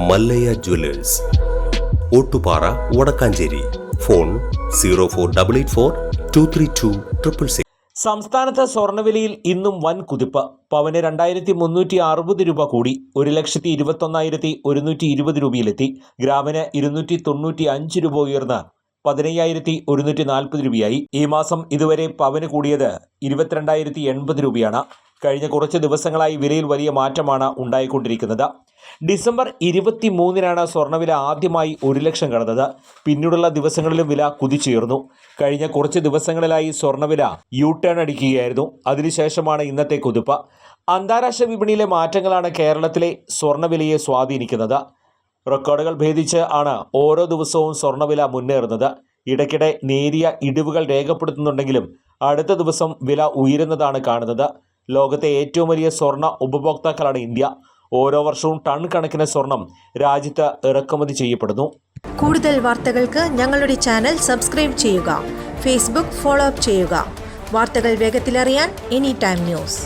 Mallayya Jewellers, Ottupara, Vadakkanchery. Phone 0488423266. സംസ്ഥാനത്ത് സ്വർണ്ണവിലയിൽ ഇന്നും വൻ കുതിപ്പ്. പവന് 2360 രൂപ കൂടി 1,21,120 രൂപയിലെത്തി. ഗ്രാമിന് 295 രൂപ ഉയർന്ന് 15,140 രൂപയായി. ഈ മാസം ഇതുവരെ പവന് കൂടിയത് 22,080 രൂപയാണ്. കഴിഞ്ഞ കുറച്ച് ദിവസങ്ങളായി വിലയിൽ വലിയ മാറ്റമാണ് ഉണ്ടായിക്കൊണ്ടിരിക്കുന്നത്. ഡിസംബർ 23-നാണ് സ്വർണ്ണവില ആദ്യമായി 1 ലക്ഷം കടന്നത്. പിന്നീടുള്ള ദിവസങ്ങളിലും വില കുതിച്ചുയർന്നു. കഴിഞ്ഞ കുറച്ച് ദിവസങ്ങളിലായി സ്വർണ്ണവില ടേൺ അടിക്കുകയായിരുന്നു. അതിനുശേഷമാണ് ഇന്നത്തെ കുതിപ്പ്. അന്താരാഷ്ട്ര വിപണിയിലെ മാറ്റങ്ങളാണ് കേരളത്തിലെ സ്വർണ്ണവിലയെ സ്വാധീനിക്കുന്നത്. റെക്കോർഡുകൾ ഭേദിച്ച് ആണ് ഓരോ ദിവസവും സ്വർണ്ണവില മുന്നേറുന്നത്. ഇടയ്ക്കിടെ നേരിയ ഇടിവുകൾ രേഖപ്പെടുത്തുന്നുണ്ടെങ്കിലും അടുത്ത ദിവസം വില ഉയരുന്നതാണ് കാണുന്നത്. ലോകത്തെ ഏറ്റവും വലിയ സ്വർണ്ണ ഉപഭോക്താക്കളാണ് ഇന്ത്യ. ഓരോ വർഷവും ടൺ കണക്കിന് സ്വർണം രാജ്യത്ത് ഇറക്കുമതി ചെയ്യപ്പെടുന്നു. കൂടുതൽ വാർത്തകൾക്ക് ഞങ്ങളുടെ ചാനൽ സബ്സ്ക്രൈബ് ചെയ്യുക. ഫേസ്ബുക്ക് ഫോളോ അപ്പ് ചെയ്യുക. വാർത്തകൾ വേഗത്തിലറിയാൻ എനി ടൈം ന്യൂസ്.